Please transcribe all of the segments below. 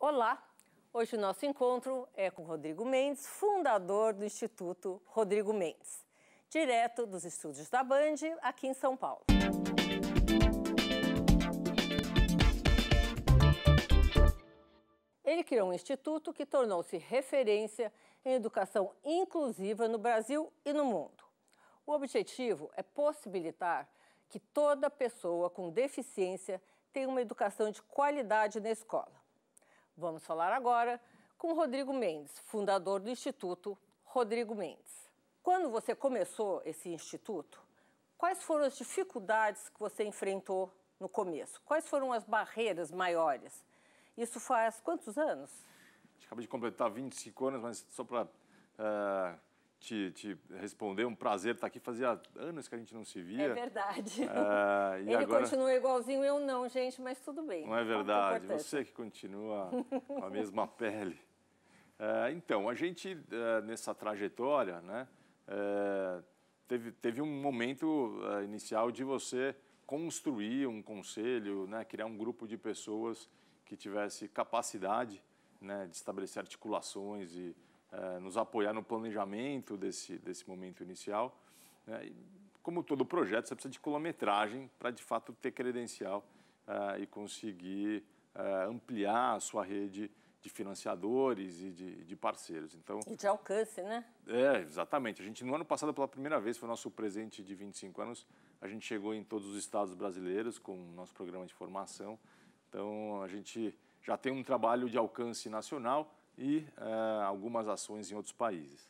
Olá! Hoje o nosso encontro é com Rodrigo Mendes, fundador do Instituto Rodrigo Mendes, direto dos estúdios da Band, aqui em São Paulo. Ele criou um instituto que tornou-se referência em educação inclusiva no Brasil e no mundo. O objetivo é possibilitar que toda pessoa com deficiência tenha uma educação de qualidade na escola. Vamos falar agora com Rodrigo Mendes, fundador do Instituto Rodrigo Mendes. Quando você começou esse instituto, quais foram as dificuldades que você enfrentou no começo? Quais foram as barreiras maiores? Isso faz quantos anos? Acabei de completar 25 anos, mas só para te responder, um prazer estar aqui. Fazia anos que a gente não se via. É verdade. E Ele agora... continua igualzinho, eu não, gente, mas tudo bem. Não é verdade, você que continua com a mesma pele. Então, a gente, nessa trajetória, né, teve um momento inicial de você construir um conselho, né, criar um grupo de pessoas que tivesse capacidade, né, de estabelecer articulações e nos apoiar no planejamento desse momento inicial. E, como todo projeto, você precisa de quilometragem para, de fato, ter credencial e conseguir ampliar a sua rede de financiadores e de parceiros. Então, e de alcance, né? Exatamente. A gente, no ano passado, pela primeira vez, foi o nosso presente de 25 anos, a gente chegou em todos os estados brasileiros com o nosso programa de formação. Então, a gente já tem um trabalho de alcance nacional e algumas ações em outros países.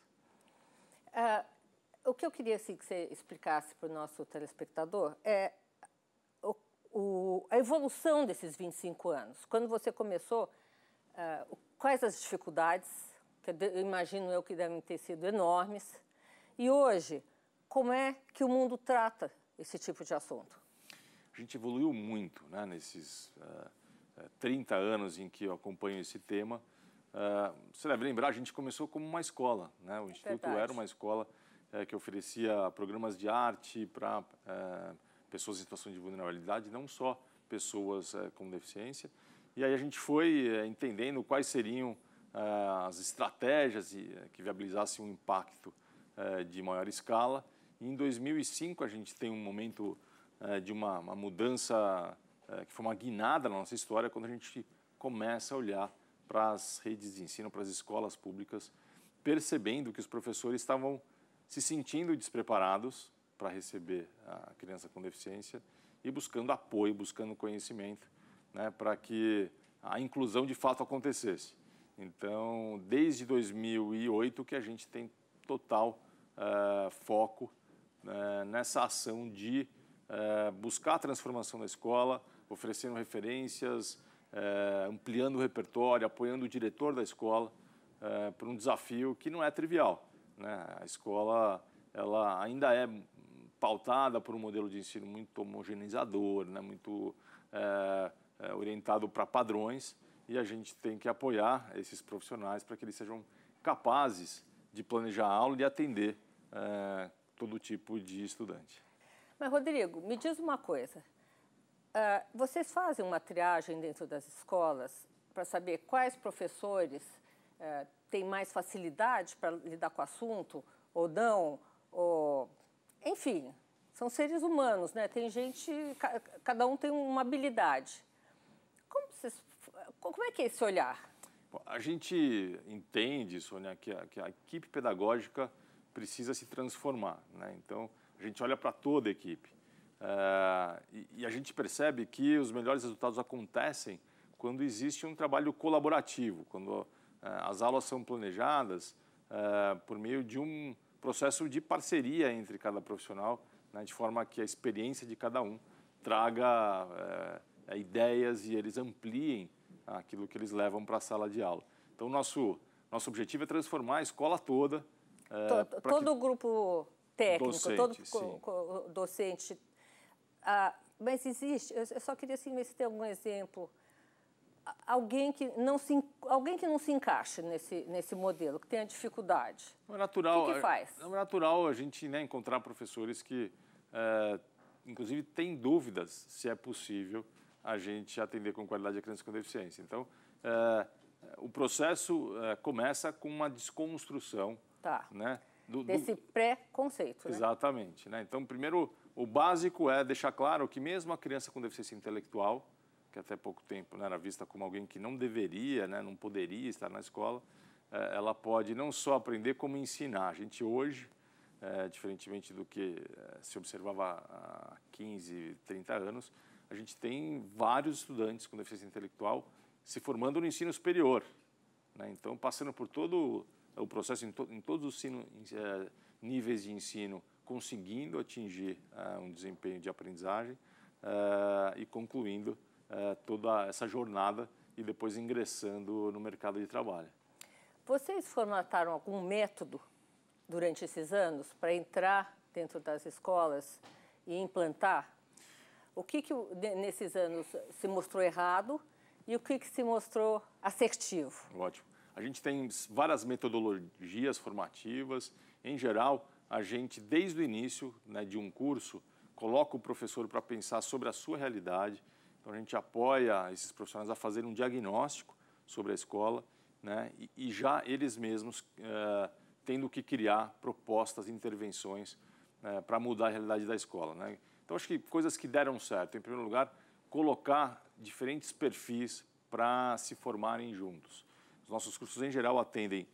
O que eu queria assim, que você explicasse para o nosso telespectador é a evolução desses 25 anos. Quando você começou, quais as dificuldades, que eu imagino eu que devem ter sido enormes, e hoje, como é que o mundo trata esse tipo de assunto? A gente evoluiu muito, né, nesses 30 anos em que eu acompanho esse tema. Você deve lembrar, a gente começou como uma escola, né? O Instituto era uma escola que oferecia programas de arte para pessoas em situação de vulnerabilidade, não só pessoas com deficiência. E aí a gente foi entendendo quais seriam as estratégias que viabilizassem um impacto de maior escala. E em 2005 a gente tem um momento de uma mudança que foi uma guinada na nossa história, quando a gente começa a olhar para as redes de ensino, para as escolas públicas, percebendo que os professores estavam se sentindo despreparados para receber a criança com deficiência e buscando apoio, buscando conhecimento, né, para que a inclusão de fato acontecesse. Então, desde 2008 que a gente tem total foco nessa ação de buscar a transformação da escola, oferecendo referências, ampliando o repertório, apoiando o diretor da escola por um desafio que não é trivial, né? A escola ela ainda é pautada por um modelo de ensino muito homogeneizador, né? Muito orientado para padrões, e a gente tem que apoiar esses profissionais para que eles sejam capazes de planejar a aula e atender todo tipo de estudante. Mas, Rodrigo, me diz uma coisa. Vocês fazem uma triagem dentro das escolas para saber quais professores têm mais facilidade para lidar com o assunto ou não? Enfim, são seres humanos, né? Tem gente, cada um tem uma habilidade. Como é que é esse olhar? Bom, a gente entende, Sônia, que a equipe pedagógica precisa se transformar, né? Então, a gente olha para toda a equipe. E a gente percebe que os melhores resultados acontecem quando existe um trabalho colaborativo, quando as aulas são planejadas por meio de um processo de parceria entre cada profissional, né, de forma que a experiência de cada um traga ideias e eles ampliem aquilo que eles levam para a sala de aula. Então, nosso objetivo é transformar a escola toda. Todo o grupo técnico, docente, todo docente. Mas existe, eu só queria assim, ver se tem algum exemplo, alguém que não se encaixa nesse modelo, que tenha dificuldade. Não é natural, o que faz? Não é natural a gente, né, encontrar professores que, inclusive, têm dúvidas se é possível a gente atender com qualidade a criança com deficiência. Então, o processo começa com uma desconstrução, né? Desse pré-conceito, né? Exatamente, né? Então, primeiro, o básico é deixar claro que mesmo a criança com deficiência intelectual, que até pouco tempo, né, era vista como alguém que não deveria, né, não poderia estar na escola, ela pode não só aprender, como ensinar. A gente hoje, diferentemente do que se observava há 15, 30 anos, a gente tem vários estudantes com deficiência intelectual se formando no ensino superior, né? Então, passando por todo o processo, em todos os níveis de ensino, conseguindo atingir um desempenho de aprendizagem e concluindo toda essa jornada e depois ingressando no mercado de trabalho. Vocês formataram algum método durante esses anos para entrar dentro das escolas e implantar? O que nesses anos se mostrou errado e o que se mostrou assertivo? Ótimo. A gente tem várias metodologias formativas. Em geral, a gente, desde o início, né, de um curso, coloca o professor para pensar sobre a sua realidade. Então, a gente apoia esses profissionais a fazerem um diagnóstico sobre a escola, né, e já eles mesmos tendo que criar propostas e intervenções para mudar a realidade da escola, né? Então, acho que coisas que deram certo. Em primeiro lugar, colocar diferentes perfis para se formarem juntos. Os nossos cursos, em geral, atendem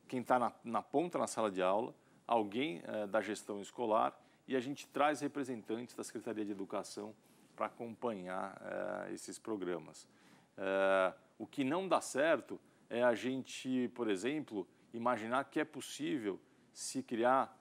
quem está na ponta na sala de aula, alguém da gestão escolar, e a gente traz representantes da Secretaria de Educação para acompanhar esses programas. O que não dá certo é a gente, por exemplo, imaginar que é possível se criar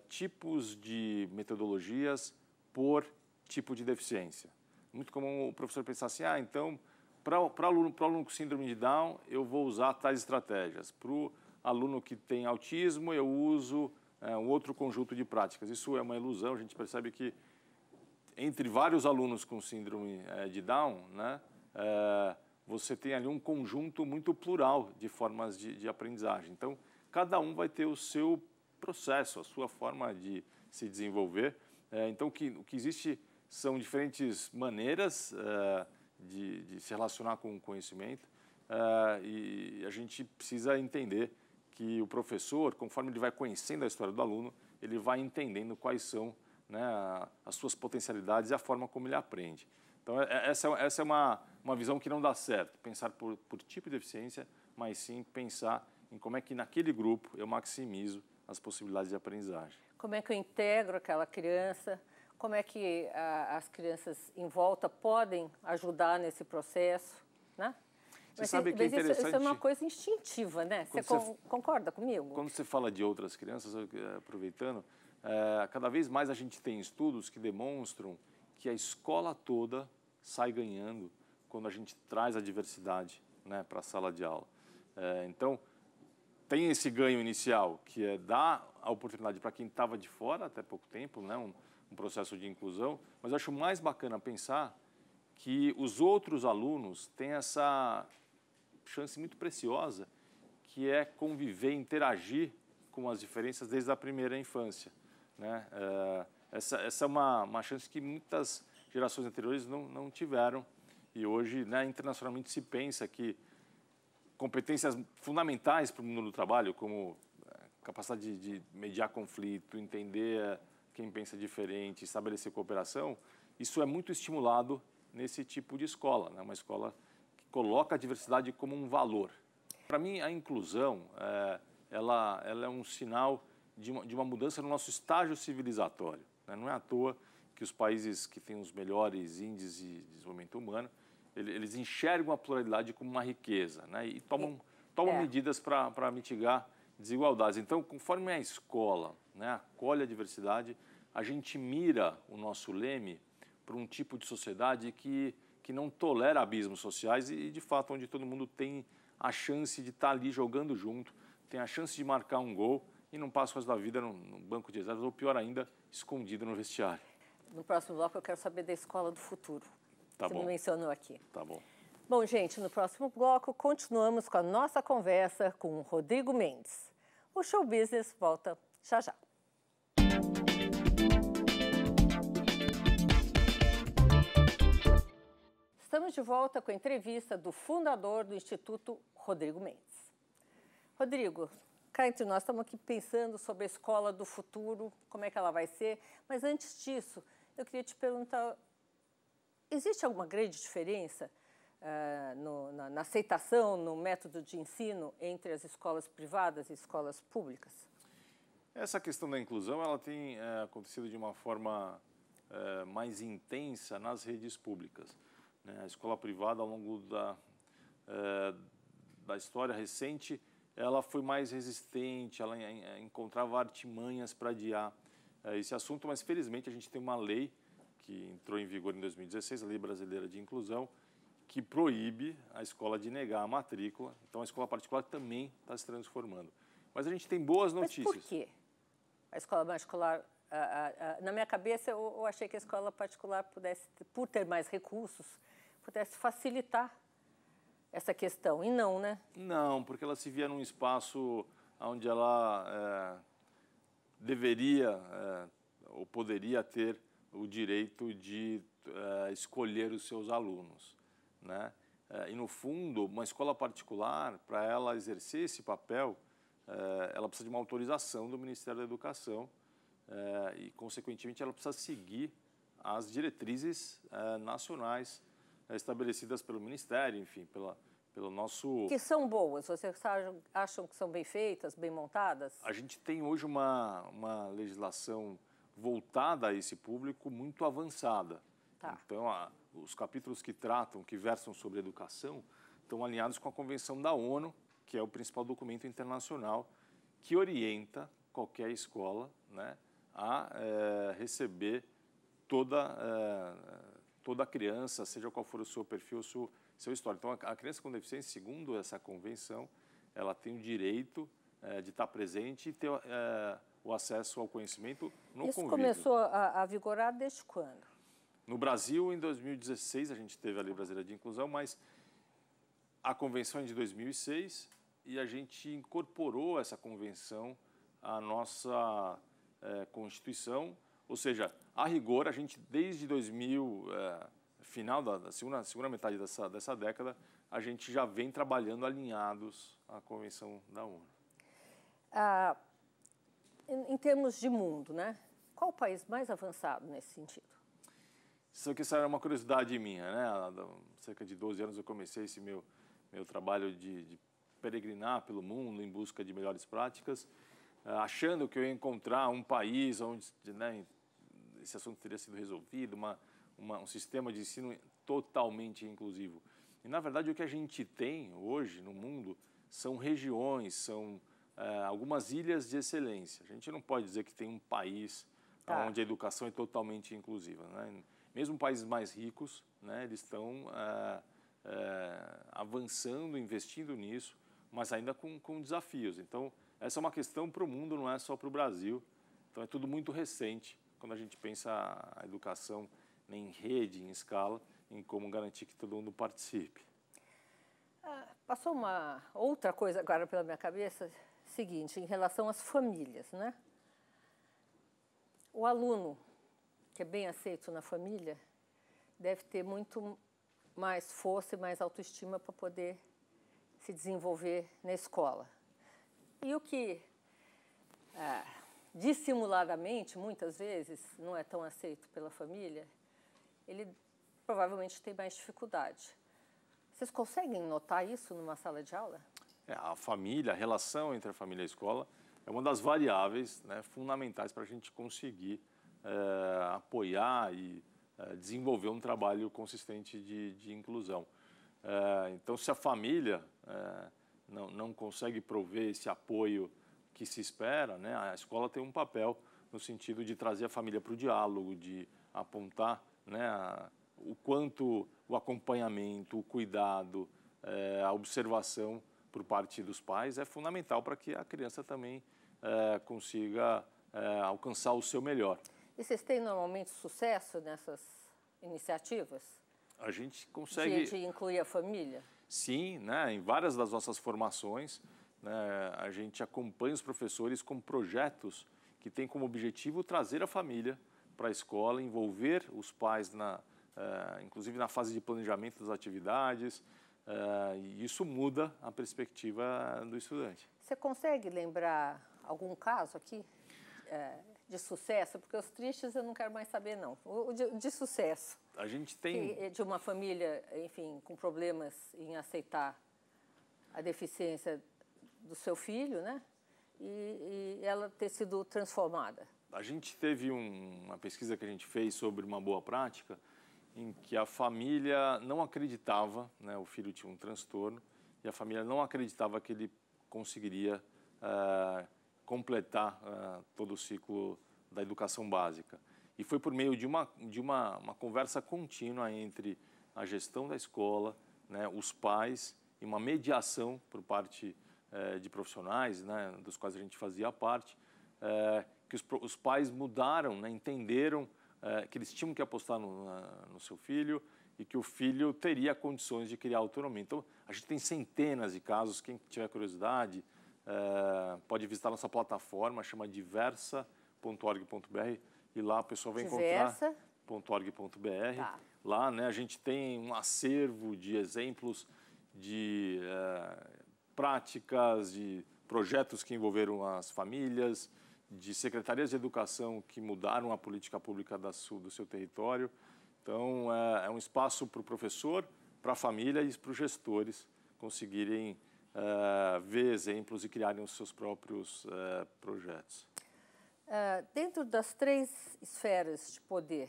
tipos de metodologias por tipo de deficiência. Muito comum o professor pensar assim, então, para o aluno com síndrome de Down, eu vou usar tais estratégias. Para o aluno que tem autismo, eu uso um outro conjunto de práticas. Isso é uma ilusão. A gente percebe que entre vários alunos com síndrome de Down, né, você tem ali um conjunto muito plural de formas de aprendizagem. Então, cada um vai ter o seu processo, a sua forma de se desenvolver. Então, o que existe são diferentes maneiras de se relacionar com o conhecimento e a gente precisa entender que o professor, conforme ele vai conhecendo a história do aluno, ele vai entendendo quais são, né, as suas potencialidades e a forma como ele aprende. Então, essa é uma visão que não dá certo, pensar por tipo de deficiência, mas sim pensar em como é que naquele grupo eu maximizo as possibilidades de aprendizagem. Como é que eu integro aquela criança? Como é que as crianças em volta podem ajudar nesse processo, né? Você sabe que é interessante... Isso é uma coisa instintiva, né? Você concorda comigo? Quando você fala de outras crianças, aproveitando, cada vez mais a gente tem estudos que demonstram que a escola toda sai ganhando quando a gente traz a diversidade, né, para a sala de aula. Então, tem esse ganho inicial, que é dar a oportunidade para quem estava de fora até pouco tempo, né, um processo de inclusão, mas eu acho mais bacana pensar que os outros alunos têm essa chance muito preciosa, que é conviver, interagir com as diferenças desde a primeira infância, né? Essa é uma chance que muitas gerações anteriores não tiveram, e hoje, né, internacionalmente se pensa que competências fundamentais para o mundo do trabalho, como capacidade de mediar conflito, entender quem pensa diferente, estabelecer cooperação, isso é muito estimulado nesse tipo de escola, né? Uma escola que coloca a diversidade como um valor. Para mim, a inclusão, ela é um sinal de uma mudança no nosso estágio civilizatório, né? Não é à toa que os países que têm os melhores índices de desenvolvimento humano, eles enxergam a pluralidade como uma riqueza, né? E tomam medidas para mitigar desigualdades. Então, conforme a escola, né, acolhe a diversidade, a gente mira o nosso leme para um tipo de sociedade que não tolera abismos sociais e, de fato, onde todo mundo tem a chance de estar ali jogando junto, tem a chance de marcar um gol e não passa o resto da vida no banco de reservas, ou pior ainda, escondido no vestiário. No próximo bloco eu quero saber da escola do futuro. Tá Você bom. me mencionou aqui. Tá bom. Bom, gente, no próximo bloco continuamos com a nossa conversa com o Rodrigo Mendes. O Show Business volta já já. Estamos de volta com a entrevista do fundador do Instituto, Rodrigo Mendes. Rodrigo, cá entre nós estamos aqui pensando sobre a escola do futuro, como é que ela vai ser, mas antes disso, eu queria te perguntar, existe alguma grande diferença na aceitação, no método de ensino entre as escolas privadas e escolas públicas? Essa questão da inclusão ela tem acontecido de uma forma mais intensa nas redes públicas. Né? A escola privada, ao longo da história recente, ela foi mais resistente, ela encontrava artimanhas para adiar esse assunto, mas felizmente a gente tem uma lei que entrou em vigor em 2016, a Lei Brasileira de Inclusão, que proíbe a escola de negar a matrícula. Então a escola particular também está se transformando. Mas a gente tem boas notícias. Mas por quê? A escola particular, na minha cabeça, eu achei que a escola particular pudesse, por ter mais recursos, pudesse facilitar essa questão, e não, né? Não, porque ela se via num espaço onde ela deveria ou poderia ter o direito de escolher os seus alunos, né? E, no fundo, uma escola particular, para ela exercer esse papel, ela precisa de uma autorização do Ministério da Educação e, consequentemente, ela precisa seguir as diretrizes nacionais estabelecidas pelo Ministério, enfim, pelo nosso... Que são boas? Vocês acham que são bem feitas, bem montadas? A gente tem hoje uma legislação voltada a esse público muito avançada. Tá. Então, os capítulos que versam sobre educação estão alinhados com a Convenção da ONU, que é o principal documento internacional que orienta qualquer escola, né, a receber toda criança, seja qual for o seu perfil, o seu histórico. Então, a criança com deficiência, segundo essa convenção, ela tem o direito de estar presente e ter o acesso ao conhecimento no convívio. Isso começou a vigorar desde quando? No Brasil, em 2016, a gente teve a Lei Brasileira de Inclusão, mas a convenção é de 2006 e a gente incorporou essa convenção à nossa Constituição. Ou seja, a rigor, a gente, desde 2000, final da segunda metade dessa década, a gente já vem trabalhando alinhados à Convenção da ONU. Em termos de mundo, né? Qual o país mais avançado nesse sentido? Isso era uma curiosidade minha, né? Há cerca de 12 anos eu comecei esse meu trabalho de peregrinar pelo mundo em busca de melhores práticas, achando que eu ia encontrar um país onde, né, esse assunto teria sido resolvido, um sistema de ensino totalmente inclusivo. E, na verdade, o que a gente tem hoje no mundo são regiões, são algumas ilhas de excelência. A gente não pode dizer que tem um país onde a educação é totalmente inclusiva, né? Mesmo países mais ricos, né, eles estão avançando, investindo nisso, mas ainda com desafios. Então, essa é uma questão para o mundo, não é só para o Brasil. Então, é tudo muito recente quando a gente pensa a educação em rede, em escala, em como garantir que todo mundo participe. Passou uma outra coisa agora pela minha cabeça, seguinte, em relação às famílias, né? O aluno que é bem aceito na família deve ter muito mais força e mais autoestima para poder se desenvolver na escola. E o que, dissimuladamente, muitas vezes, não é tão aceito pela família, ele provavelmente tem mais dificuldade. Vocês conseguem notar isso numa sala de aula? A família, a relação entre a família e a escola é uma das variáveis, né, fundamentais para a gente conseguir apoiar e desenvolver um trabalho consistente de inclusão. Então, se a família não consegue prover esse apoio que se espera, né, a escola tem um papel no sentido de trazer a família para o diálogo, de apontar, né, o quanto o acompanhamento, o cuidado, a observação por parte dos pais é fundamental para que a criança também consiga alcançar o seu melhor. E vocês têm normalmente sucesso nessas iniciativas? A gente consegue... De incluir a família? Sim, né, em várias das nossas formações, né, a gente acompanha os professores com projetos que têm como objetivo trazer a família para a escola, envolver os pais inclusive na fase de planejamento das atividades, e isso muda a perspectiva do estudante. Você consegue lembrar algum caso aqui de sucesso? Porque os tristes eu não quero mais saber, não. O de sucesso. A gente tem... De uma família, enfim, com problemas em aceitar a deficiência do seu filho, né? E ela ter sido transformada. A gente teve uma pesquisa que a gente fez sobre uma boa prática, em que a família não acreditava, né, o filho tinha um transtorno, e a família não acreditava que ele conseguiria completar todo o ciclo da educação básica. E foi por meio de uma conversa contínua entre a gestão da escola, né, os pais, e uma mediação por parte de profissionais, né, dos quais a gente fazia parte, que os pais mudaram, né, entenderam que eles tinham que apostar no seu filho e que o filho teria condições de criar autonomia. Então, a gente tem centenas de casos. Quem tiver curiosidade pode visitar nossa plataforma, chama diversa.org.br, e lá a pessoa vai encontrar .org.br. Tá. Lá, né, a gente tem um acervo de exemplos de práticas, de projetos que envolveram as famílias, de secretarias de educação que mudaram a política pública do seu território. Então, é um espaço para o professor, para a família e para os gestores conseguirem ver exemplos e criarem os seus próprios projetos. Dentro das 3 esferas de poder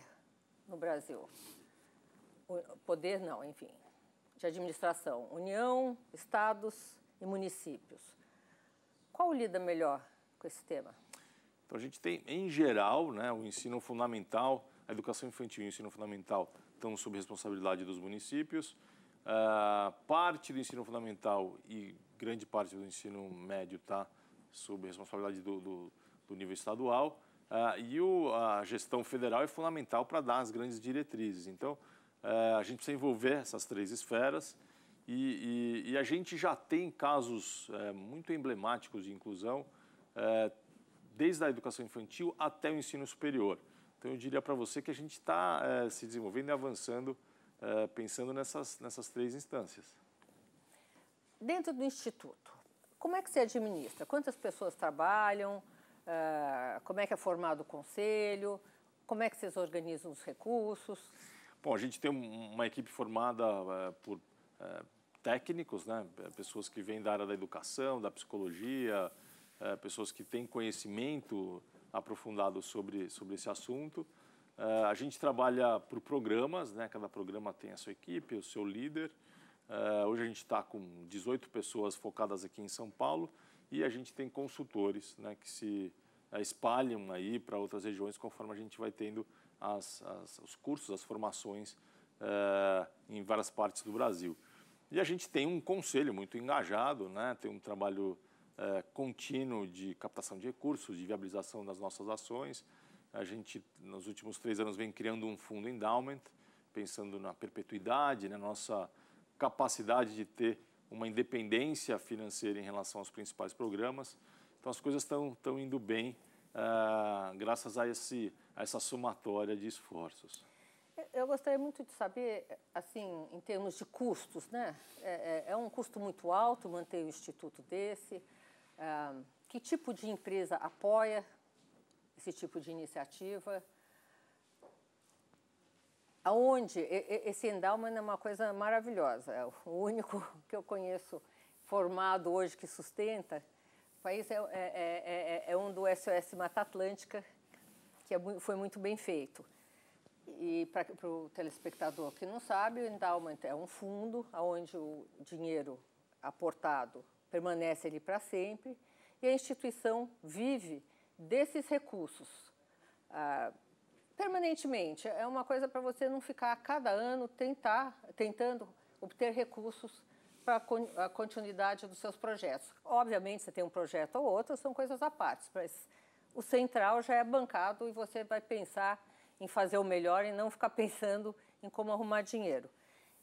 no Brasil, poder não, enfim, de administração, União, Estados e municípios, qual lida melhor com esse tema? Então, a gente tem, em geral, né, o ensino fundamental, a educação infantil e o ensino fundamental estão sob responsabilidade dos municípios. Parte do ensino fundamental e grande parte do ensino médio está sob responsabilidade do nível estadual. E a gestão federal é fundamental para dar as grandes diretrizes. Então, a gente precisa envolver essas 3 esferas e a gente já tem casos muito emblemáticos de inclusão, desde a educação infantil até o ensino superior. Então, eu diria para você que a gente está se desenvolvendo e avançando, pensando nessas 3 instâncias. Dentro do Instituto, como é que você administra? Quantas pessoas trabalham? Como é que é formado o conselho? Como é que vocês organizam os recursos? Bom, a gente tem uma equipe formada por técnicos, né? Pessoas que vêm da área da educação, da psicologia, pessoas que têm conhecimento aprofundado sobre esse assunto. A gente trabalha por programas, né? Cada programa tem a sua equipe, o seu líder. Hoje a gente está com 18 pessoas focadas aqui em São Paulo e a gente tem consultores, né, que se espalham aí para outras regiões conforme a gente vai tendo os cursos, as formações em várias partes do Brasil. E a gente tem um conselho muito engajado, né? Tem um trabalho contínuo de captação de recursos, de viabilização das nossas ações. A gente, nos últimos 3 anos, vem criando um fundo endowment, pensando na perpetuidade, na nossa capacidade de ter uma independência financeira em relação aos principais programas. Então, as coisas estão indo bem, graças a essa somatória de esforços. Eu gostaria muito de saber, assim, em termos de custos, né? É um custo muito alto manter um instituto desse? Que tipo de empresa apoia esse tipo de iniciativa? Aonde esse endowment é uma coisa maravilhosa, é o único que eu conheço formado hoje que sustenta. O país é um do SOS Mata Atlântica, que foi muito bem feito. E para o telespectador que não sabe, o endowment é um fundo onde o dinheiro aportado permanece ali para sempre e a instituição vive desses recursos permanentemente. É uma coisa para você não ficar a cada ano tentando obter recursos para a continuidade dos seus projetos. Obviamente, você tem um projeto ou outro, são coisas à parte, mas o central já é bancado e você vai pensar em fazer o melhor e não ficar pensando em como arrumar dinheiro.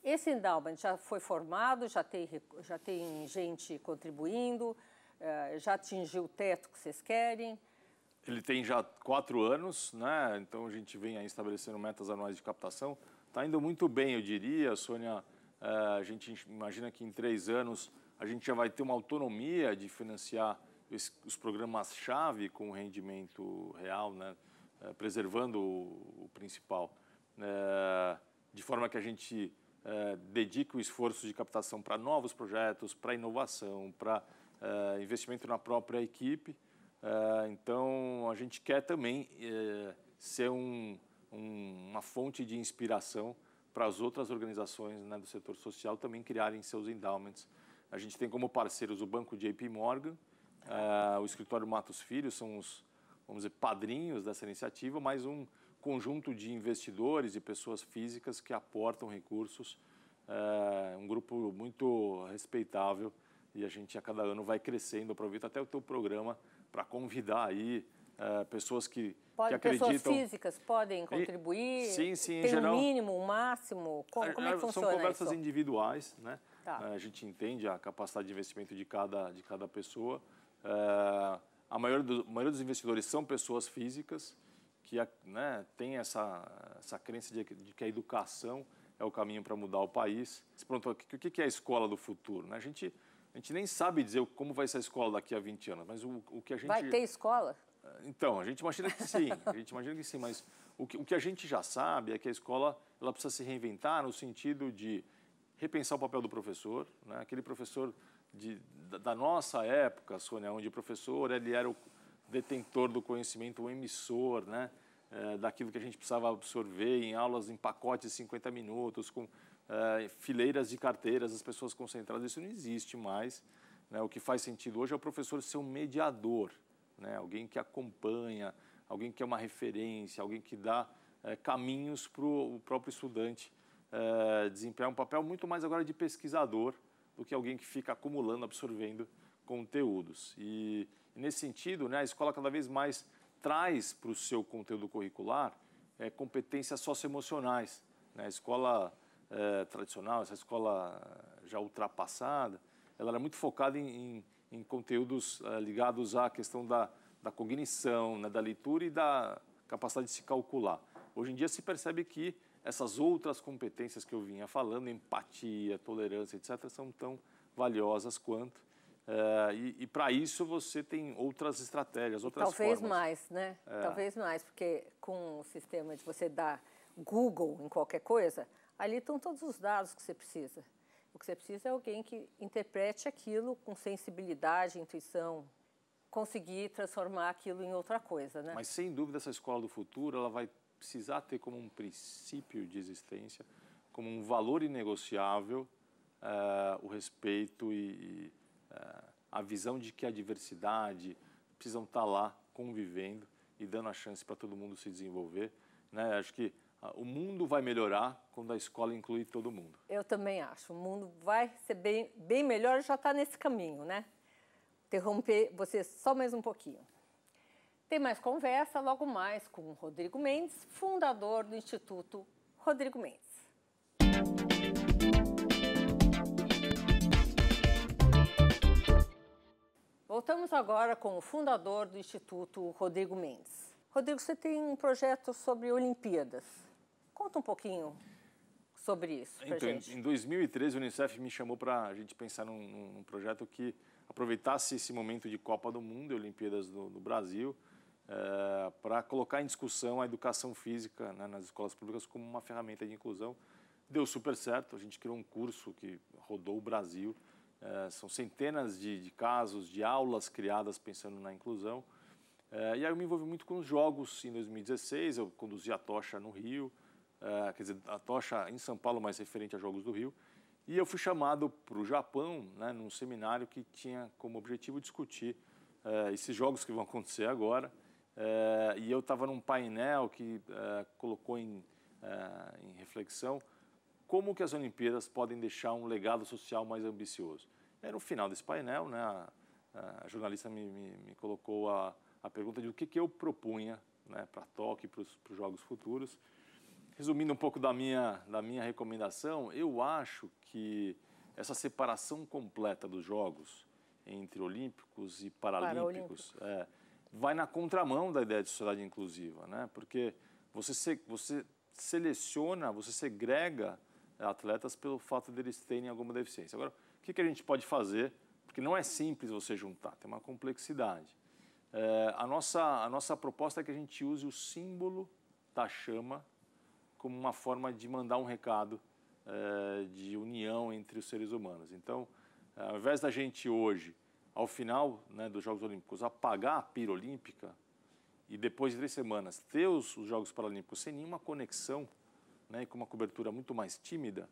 Esse endowment já foi formado, já tem gente contribuindo, já atingiu o teto que vocês querem? Ele tem já 4 anos, né? Então a gente vem aí estabelecendo metas anuais de captação. Tá indo muito bem, eu diria, Sônia. A gente imagina que em 3 anos a gente já vai ter uma autonomia de financiar os programas-chave com rendimento real, né? Preservando o principal, de forma que a gente dedique o esforço de captação para novos projetos, para inovação, para investimento na própria equipe. Então, a gente quer também ser uma fonte de inspiração para as outras organizações, né, do setor social também criarem seus endowments. A gente tem como parceiros o Banco JP Morgan, o Escritório Matos Filho, são os, vamos dizer, padrinhos dessa iniciativa, mais um conjunto de investidores e pessoas físicas que aportam recursos, um grupo muito respeitável, e a gente a cada ano vai crescendo. Aproveito até o teu programa para convidar aí pessoas que acreditam. Pessoas físicas podem contribuir? Sim, em tem geral. Um mínimo, um máximo? Como é que funciona? São conversas individuais, né? Tá. A gente entende a capacidade de investimento de cada pessoa. A maioria dos investidores são pessoas físicas que, né, tem essa crença de que a educação é o caminho para mudar o país. Pronto, o que é a escola do futuro, né? A gente nem sabe dizer como vai ser a escola daqui a 20 anos, mas o que a gente... Vai ter escola? Então, a gente imagina que sim, mas o que a gente já sabe é que a escola ela precisa se reinventar no sentido de repensar o papel do professor, né? Aquele professor da nossa época, Sônia, onde o professor ele era o detentor do conhecimento, o emissor, né? Daquilo que a gente precisava absorver em aulas em pacotes de 50 minutos, com fileiras de carteiras, as pessoas concentradas. Isso não existe mais, né? O que faz sentido hoje é o professor ser um mediador, né? Alguém que acompanha, alguém que é uma referência, alguém que dá caminhos para o próprio estudante desempenhar um papel muito mais agora de pesquisador do que alguém que fica acumulando, absorvendo conteúdos. E nesse sentido, né, a escola cada vez mais traz para o seu conteúdo curricular competências socioemocionais, né? A escola tradicional, essa escola já ultrapassada, ela era muito focada em conteúdos ligados à questão da cognição, né, da leitura e da capacidade de se calcular. Hoje em dia se percebe que essas outras competências que eu vinha falando, empatia, tolerância, etc., são tão valiosas quanto. E para isso você tem outras estratégias, outras talvez formas. Mais, né? Talvez mais, porque com o sistema de você dar Google em qualquer coisa, ali estão todos os dados que você precisa. O que você precisa é alguém que interprete aquilo com sensibilidade, intuição, conseguir transformar aquilo em outra coisa, né? Mas, sem dúvida, essa escola do futuro ela vai precisar ter como um princípio de existência, como um valor inegociável, o respeito e a visão de que a diversidade precisam estar lá convivendo e dando a chance para todo mundo se desenvolver, né? Acho que o mundo vai melhorar quando a escola inclui todo mundo. Eu também acho. O mundo vai ser bem melhor, já está nesse caminho, né? Interromper você só mais um pouquinho. Tem mais conversa logo mais com o Rodrigo Mendes, fundador do Instituto Rodrigo Mendes. Voltamos agora com o fundador do Instituto Rodrigo Mendes. Rodrigo, você tem um projeto sobre Olimpíadas. Conta um pouquinho sobre isso para a gente. Em 2013, o Unicef me chamou para a gente pensar num projeto que aproveitasse esse momento de Copa do Mundo e Olimpíadas do Brasil para colocar em discussão a educação física, né, nas escolas públicas como uma ferramenta de inclusão. Deu super certo, a gente criou um curso que rodou o Brasil. São centenas de casos, de aulas criadas pensando na inclusão. E aí eu me envolvi muito com os jogos em 2016, eu conduzi a tocha no Rio, quer dizer, a tocha em São Paulo, mas referente a Jogos do Rio. E eu fui chamado para o Japão, né, num seminário que tinha como objetivo discutir esses jogos que vão acontecer agora. E eu estava num painel que colocou em reflexão como que as Olimpíadas podem deixar um legado social mais ambicioso. E aí, no final desse painel, né, a jornalista me colocou a pergunta de o que eu propunha, né, para Tóquio e para os Jogos Futuros. Resumindo um pouco da minha recomendação, eu acho que essa separação completa dos Jogos entre Olímpicos e Paralímpicos vai na contramão da ideia de sociedade inclusiva, né? Porque você seleciona, você segrega atletas pelo fato deles terem alguma deficiência. Agora, o que a gente pode fazer? Porque não é simples você juntar, tem uma complexidade. A nossa proposta é que a gente use o símbolo da chama como uma forma de mandar um recado de união entre os seres humanos. Então, ao invés da gente hoje, ao final, né, dos Jogos Olímpicos, apagar a pira olímpica e depois de 3 semanas ter os Jogos Paralímpicos sem nenhuma conexão, né, e com uma cobertura muito mais tímida,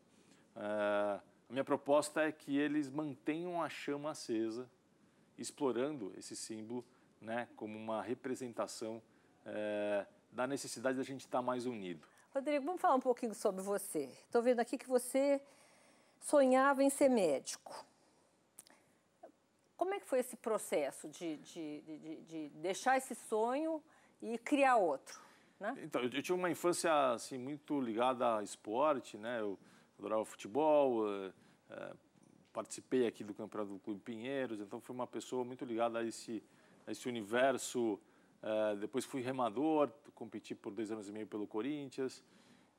a minha proposta é que eles mantenham a chama acesa, explorando esse símbolo, né, como uma representação da necessidade da gente estar mais unido. Rodrigo, vamos falar um pouquinho sobre você. Estou vendo aqui que você sonhava em ser médico. Como é que foi esse processo de deixar esse sonho e criar outro? Né? Então, eu tinha uma infância assim, muito ligada a esporte, né? Eu adorava futebol, participei aqui do campeonato do Clube Pinheiros, então fui uma pessoa muito ligada a esse universo. Depois fui remador, competi por 2 anos e meio pelo Corinthians.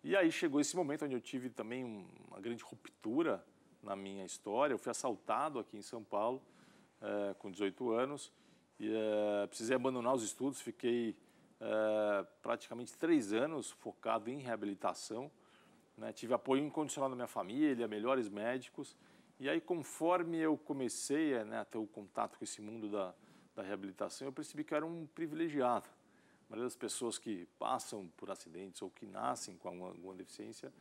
E aí chegou esse momento onde eu tive também uma grande ruptura na minha história. Eu fui assaltado aqui em São Paulo, com 18 anos. E precisei abandonar os estudos, fiquei praticamente 3 anos focado em reabilitação. Né? Tive apoio incondicional da minha família, melhores médicos. E aí, conforme eu comecei a ter o contato com esse mundo da reabilitação, eu percebi que eu era um privilegiado. A maioria das pessoas que passam por acidentes ou que nascem com alguma deficiência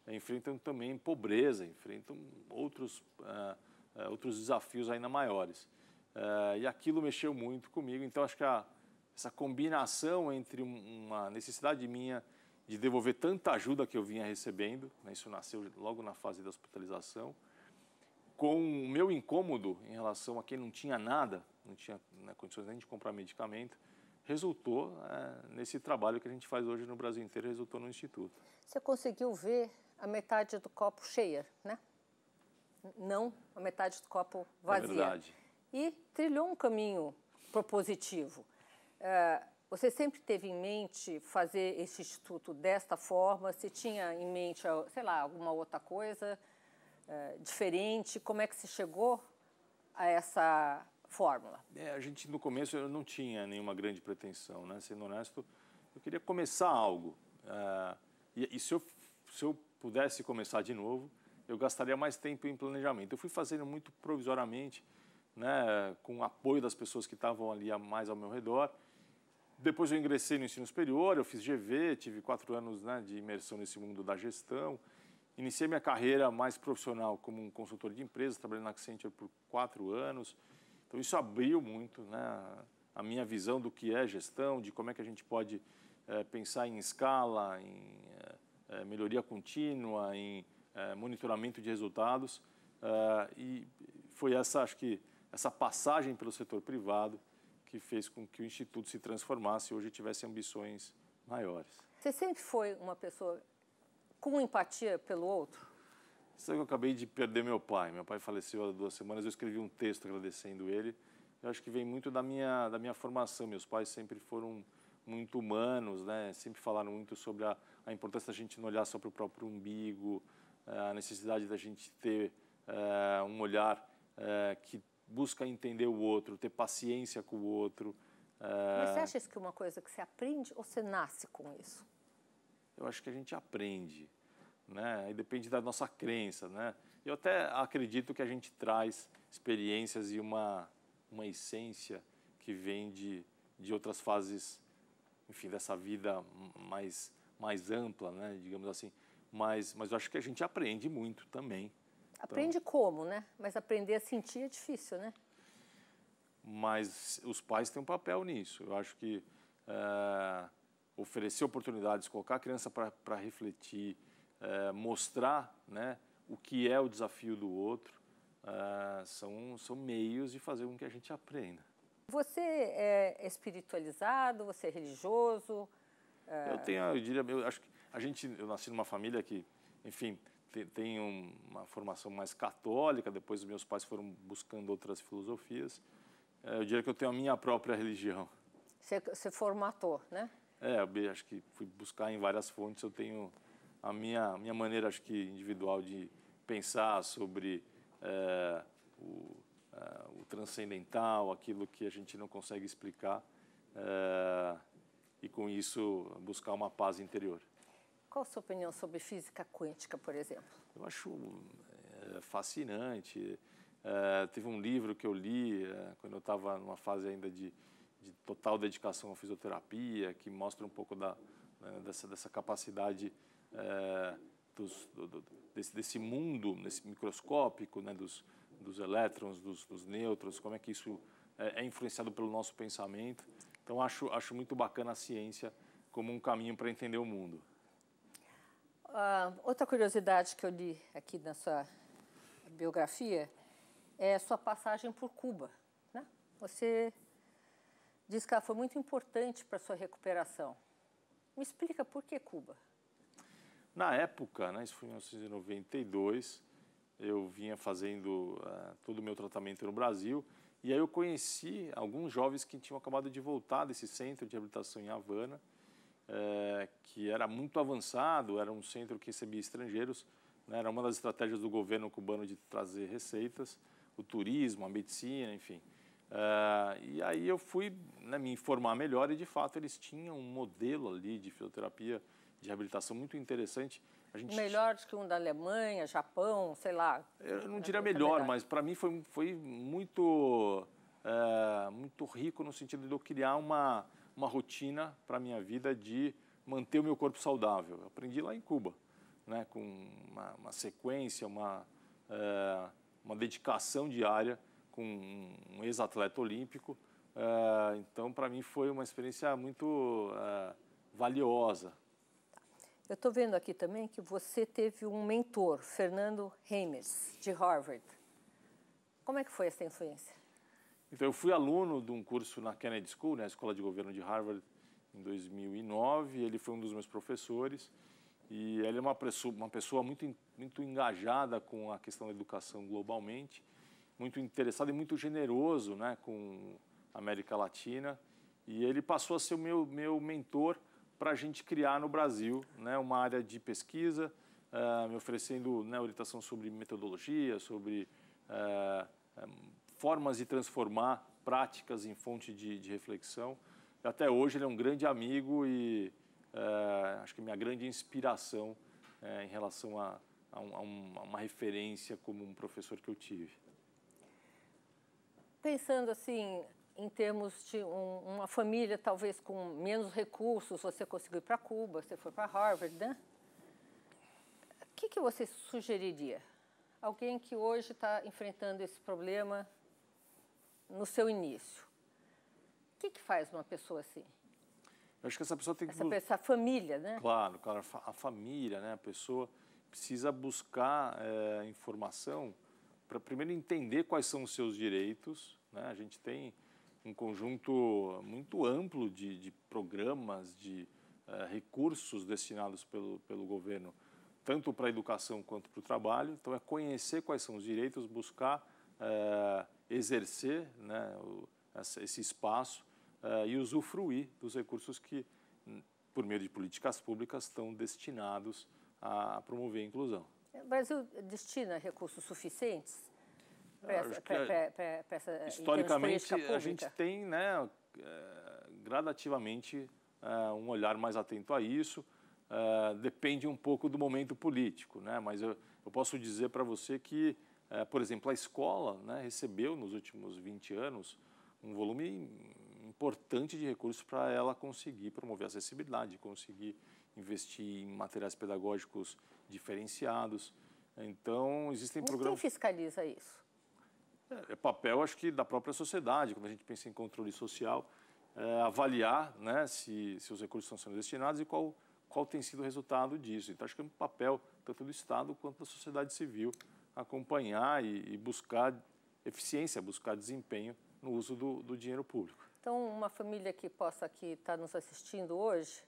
enfrentam também pobreza, enfrentam outros desafios ainda maiores. E aquilo mexeu muito comigo, então acho que essa combinação entre uma necessidade minha de devolver tanta ajuda que eu vinha recebendo, né, isso nasceu logo na fase da hospitalização, com o meu incômodo em relação a quem não tinha nada, não tinha, né, condições nem de comprar medicamento, resultou nesse trabalho que a gente faz hoje no Brasil inteiro, resultou no Instituto. Você conseguiu ver a metade do copo cheia, né? Não a metade do copo vazia. É verdade. E trilhou um caminho propositivo. Você sempre teve em mente fazer esse instituto desta forma? Se tinha em mente, sei lá, alguma outra coisa diferente? Como é que se chegou a essa fórmula? A gente, no começo, eu não tinha nenhuma grande pretensão, né? Sendo honesto, eu queria começar algo. E se eu pudesse começar de novo, eu gastaria mais tempo em planejamento. Eu fui fazendo muito provisoriamente, né, com o apoio das pessoas que estavam ali mais ao meu redor. Depois eu ingressei no ensino superior, eu fiz GV, tive 4 anos, né, de imersão nesse mundo da gestão. Iniciei minha carreira mais profissional como um consultor de empresas, trabalhei na Accenture por 4 anos. Então isso abriu muito, né, a minha visão do que é gestão, de como é que a gente pode pensar em escala, em melhoria contínua, em monitoramento de resultados. E foi acho que essa passagem pelo setor privado que fez com que o Instituto se transformasse e hoje tivesse ambições maiores. Você sempre foi uma pessoa com empatia pelo outro? Sabe que eu acabei de perder meu pai. Meu pai faleceu há 2 semanas, eu escrevi um texto agradecendo ele. Eu acho que vem muito da minha formação. Meus pais sempre foram muito humanos, né? Sempre falaram muito sobre a importância da gente não olhar só para o próprio umbigo, a necessidade da gente ter um olhar que busca entender o outro, ter paciência com o outro. Mas você acha isso que é uma coisa que você aprende ou você nasce com isso? Eu acho que a gente aprende, né? Aí depende da nossa crença, né? Eu até acredito que a gente traz experiências e uma essência que vem de outras fases, enfim, dessa vida mais ampla, né? Digamos assim. Mas eu acho que a gente aprende muito também. Aprende então, como, né? Mas aprender a sentir é difícil, né? Mas os pais têm um papel nisso. Eu acho que oferecer oportunidades, colocar a criança para refletir, mostrar, né, o que é o desafio do outro, são meios de fazer com que a gente aprenda. Você é espiritualizado? Você é religioso? Eu acho que eu nasci numa família que, enfim, tem uma formação mais católica, depois os meus pais foram buscando outras filosofias. Eu diria que eu tenho a minha própria religião. Você formatou, né? Acho que fui buscar em várias fontes, eu tenho a minha maneira, acho que individual, de pensar sobre o transcendental, aquilo que a gente não consegue explicar, e com isso buscar uma paz interior. Qual a sua opinião sobre física quântica, por exemplo? Eu acho fascinante. Teve um livro que eu li quando eu estava numa fase ainda de total dedicação à fisioterapia, que mostra um pouco dessa capacidade desse mundo microscópico, né, dos elétrons, dos nêutrons, como é que isso é influenciado pelo nosso pensamento. Então, acho muito bacana a ciência como um caminho para entender o mundo. Outra curiosidade que eu li aqui na sua biografia é a sua passagem por Cuba, né? Você diz que ela foi muito importante para a sua recuperação. Me explica por que Cuba? Na época, né, isso foi em 1992, eu vinha fazendo todo o meu tratamento no Brasil, e aí eu conheci alguns jovens que tinham acabado de voltar desse centro de reabilitação em Havana, que era muito avançado, era um centro que recebia estrangeiros, né, era uma das estratégias do governo cubano de trazer receitas, o turismo, a medicina, enfim. E aí eu fui, né, me informar melhor e, de fato, eles tinham um modelo ali de fisioterapia, de reabilitação muito interessante. Melhor do que um da Alemanha, Japão, sei lá. Eu não diria melhor, mas para mim foi muito, muito rico no sentido de eu criar uma rotina para a minha vida de manter o meu corpo saudável. Eu aprendi lá em Cuba, né, com uma sequência, uma dedicação diária com um ex-atleta olímpico. Então, para mim, foi uma experiência muito valiosa. Eu estou vendo aqui também que você teve um mentor, Fernando Reimers, de Harvard. Como é que foi essa influência? Então, eu fui aluno de um curso na Kennedy School, né, a Escola de Governo de Harvard, em 2009. Ele foi um dos meus professores. E ele é uma pessoa muito engajada com a questão da educação globalmente, muito interessado e muito generoso, né, com a América Latina. E ele passou a ser o meu mentor para a gente criar no Brasil, né, uma área de pesquisa, me oferecendo, né, orientação sobre metodologia, sobre formas de transformar práticas em fonte de reflexão. E até hoje ele é um grande amigo e acho que minha grande inspiração em relação a uma referência como um professor que eu tive. Pensando assim, em termos de uma família talvez com menos recursos, você conseguiu ir para Cuba, você foi para Harvard, né? O que você sugeriria? Alguém que hoje está enfrentando esse problema no seu início. O que faz uma pessoa assim? Eu acho que essa pessoa tem que... Essa família, né? Claro, a família, né? A pessoa precisa buscar informação para primeiro entender quais são os seus direitos, né? A gente tem um conjunto muito amplo de programas, de recursos destinados pelo governo, tanto para a educação quanto para o trabalho. Então, é conhecer quais são os direitos, buscar exercer, né, esse espaço e usufruir dos recursos que, por meio de políticas públicas, estão destinados a promover a inclusão. O Brasil destina recursos suficientes para essa historicamente, a gente tem, né, gradativamente um olhar mais atento a isso. Depende um pouco do momento político, né? Mas eu posso dizer para você que, por exemplo, a escola, né, recebeu nos últimos 20 anos um volume importante de recursos para ela conseguir promover a acessibilidade, conseguir investir em materiais pedagógicos diferenciados. Então, existem programas... Quem fiscaliza isso? É papel, acho que, da própria sociedade, quando a gente pensa em controle social, avaliar, né, se os recursos estão sendo destinados e qual tem sido o resultado disso. Então, acho que é um papel tanto do Estado quanto da sociedade civil acompanhar e buscar eficiência, buscar desempenho no uso do dinheiro público. Então, uma família que possa aqui estar nos assistindo hoje,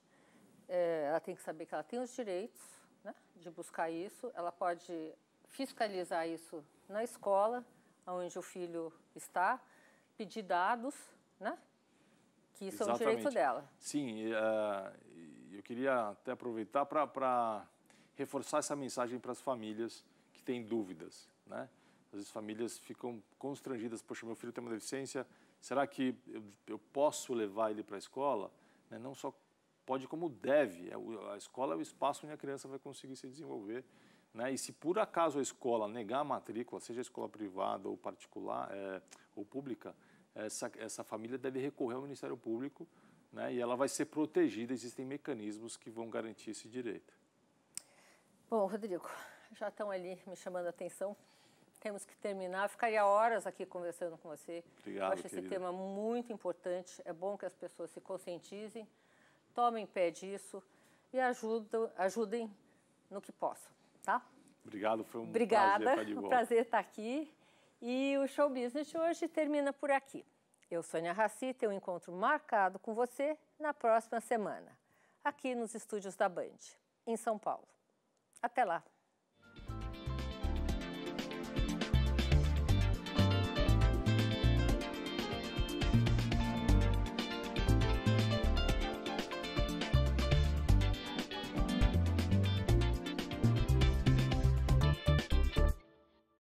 ela tem que saber que ela tem os direitos, né, de buscar isso, ela pode fiscalizar isso na escola, onde o filho está, pedir dados, né, Que são o direito dela. Sim, eu queria até aproveitar para reforçar essa mensagem para as famílias que têm dúvidas, né? Às vezes famílias ficam constrangidas, poxa, meu filho tem uma deficiência, será que eu posso levar ele para a escola? Né? Não só pode, como deve. A escola é o espaço onde a criança vai conseguir se desenvolver, né? E se por acaso a escola negar a matrícula, seja escola privada ou particular ou pública, essa família deve recorrer ao Ministério Público, né? E ela vai ser protegida, existem mecanismos que vão garantir esse direito. Bom, Rodrigo, já estão ali me chamando a atenção. Temos que terminar. Ficaria horas aqui conversando com você. Obrigado, eu acho esse tema muito importante. É bom que as pessoas se conscientizem, tomem pé disso e ajudem no que possam, tá? Obrigado, foi um prazer estar de volta. Um prazer estar aqui. E o Show Business de hoje termina por aqui. Eu, Sônia Raci, tenho um encontro marcado com você na próxima semana, aqui nos estúdios da Band, em São Paulo. Até lá!